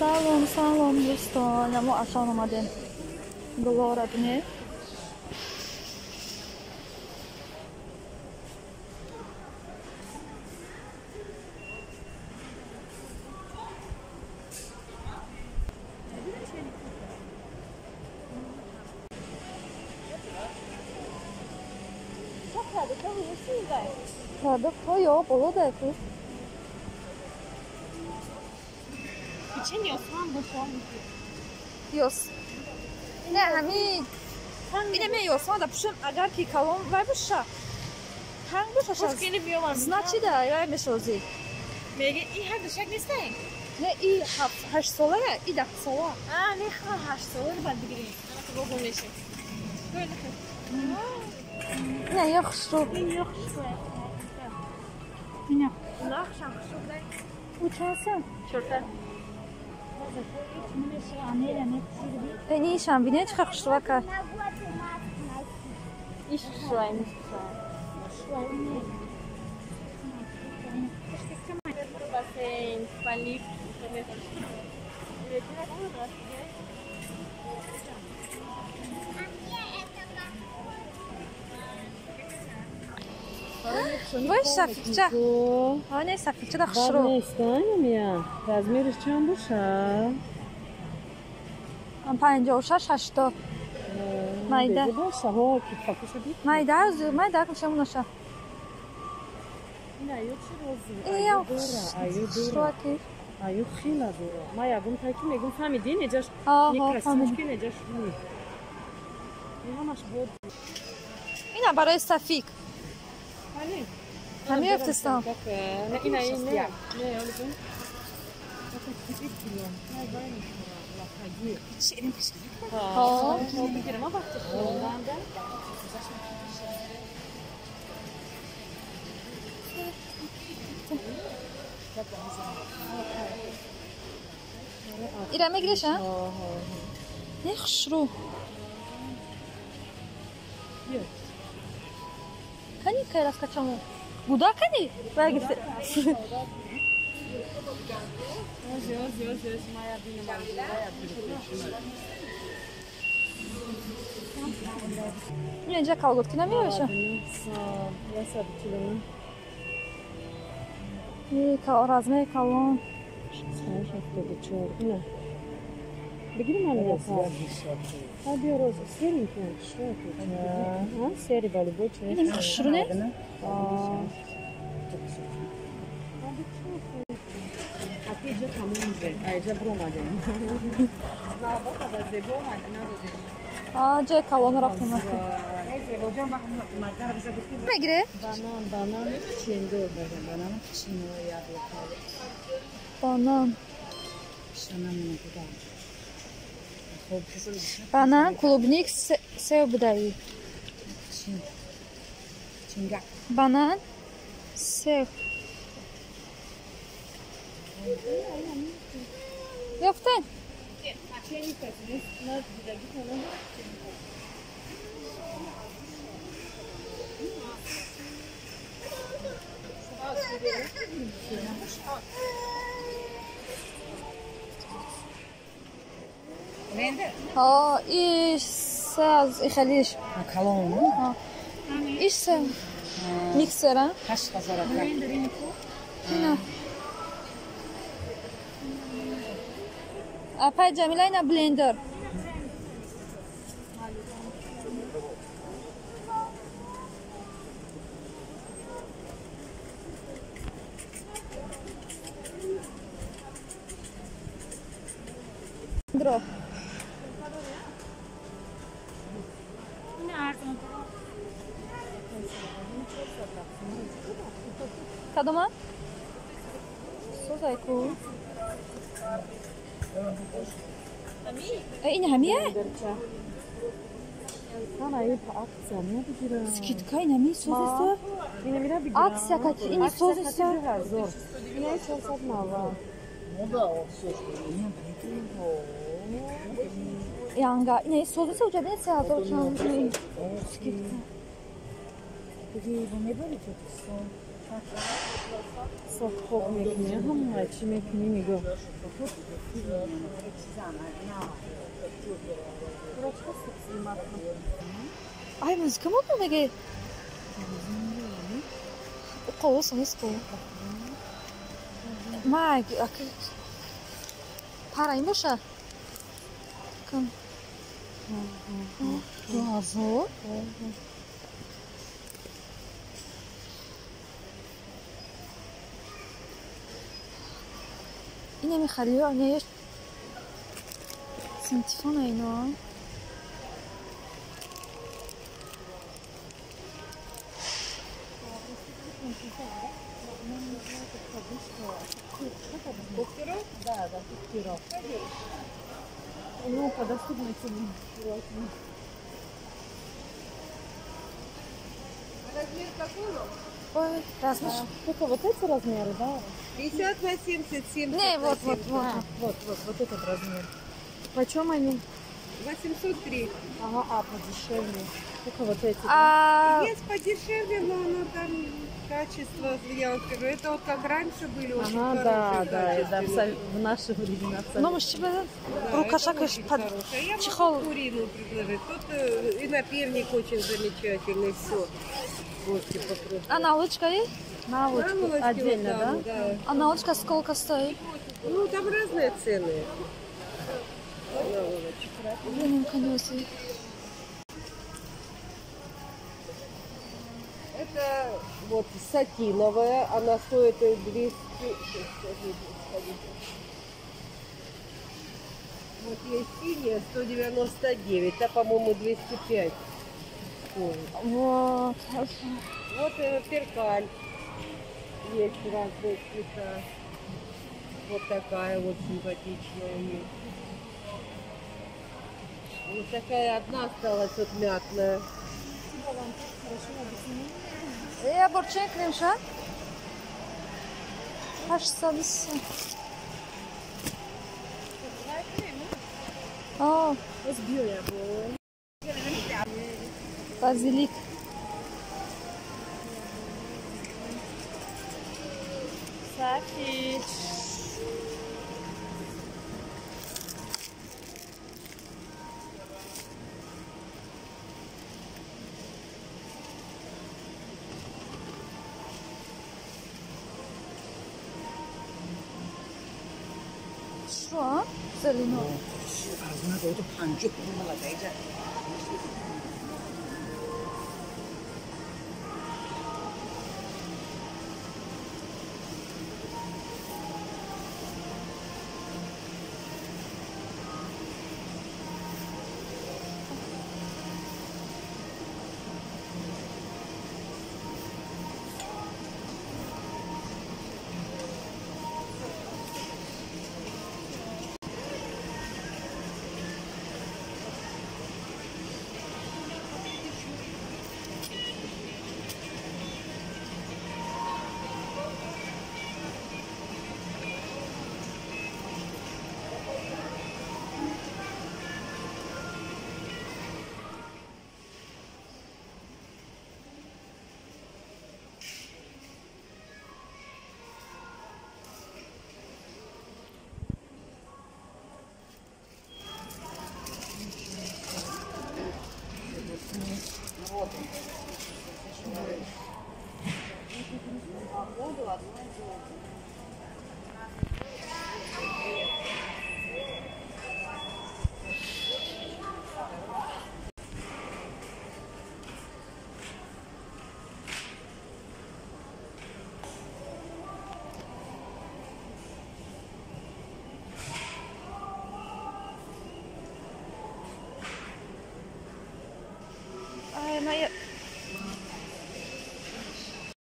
سلام دوستان، ما عشان اومدیم دوباره بینه Tabii koyuyor, bolu da yapıyor. İçin yosan boşan. Yos. Ne همین اینه می یوسما da پشم اگر کی کلام وای بشه. هنگ بشه. Koskini biyoman. Значи да, я میسازی. میگه این هر دوشک نیسته؟ نه ای 8 ساله ای 10 ساله. نه خواهم 8 ساله رو باید بگیریم. اما که با میشه. نه یا خشو. این یا خشو. نه. نه خشم خشو بدهی. او چانسن؟ چرته. نیشم بینه چه خشو وکر. ایش خشوه نیست. Basın, panik. وای صفیچه آنه صفیچه دخش رو نیستن размерش چند باشه؟ من 56 80 مایده باشه ها که فکرشو بید مایده کشم نشه این ایو چی روزی؟ ایو دوره ایو خیلی دوره ما یکم تاکی میگم فهمیدی نجاش یک رسیج که نجاش روی این همش بود اینه برای صفیک همه افتستان نه این نه نه ایره میگیرش ها؟ نخش رو کنی که رفت کچمو بودا کنی؟ برگفته این اینجا کالگوت که نمیشه این رزمه کالون بگیریم من یاسر ها بیا روز سری کن ها سری بالی بود این خشرونه اینجا تموم میشه اینجا برو اومده جای کالون رفتم میگیره؟ بانان چندو بگم بانان چینو یاد بکنم بانان شنم بانان клубник سیب بدهی بانان سیب یافتن ها ایش ساز خلیش کلون ایش ساز میکسره 8000 نه اپا جمیله اینا بلندر درو کدوم؟ سوزای کو این همیه؟ سکیت کای نمی سوزیسته؟ اکسیا کچی اینی سوزیسته؟ اینه 490 یانگا اینه سوزیسته وجه دنی 3000 چند سکیت دیگه نمیبری تو Soğuk mekmeği ama çi mekmeği mi gör? Ay, muzika mı bu mege? O olsun isko. Mag, parayım boşa. Kan. Doğru. اینه میخری یا نه سنتیفون اینا Доктора? Да, доктора. Ну, по доступности. Размер какой? Ой, размер. Только вот эти размеры, да? 50 на 77. Не, вот Вот этот размер. Почем они? 803. Ага, подешевле. Только вот эти. А, Есть подешевле, но оно там качество, я вот скажу, это вот как раньше были очень Ага, да, хорошие да, это качественные. в наши времена абсолютно. ну, мужчина, Да, рукашак это очень под хорошее. Я чехол. могу куриную предложить. Тут и напильник очень замечательный, все. Можете попробовать. А налочка есть? Наволочку Наволочки отдельно, вот да? там, да? А налочка сколько стоит? Ну, там разные цены. Наволочки. Блин, конечно. Это вот сатиновая, она стоит 200. Вот есть синяя 199, а по-моему 205. стоит. Вот. Вот перкаль. Есть разные цвета. Вот такая вот симпатичная есть. Вот такая одна осталась вот мятная. Я борчен кремша. Аж садись. О, Сбил я его. базилик. Сафич. Что? Зелено. 아무래도 반죽 먹어야 이제. Ай, моя...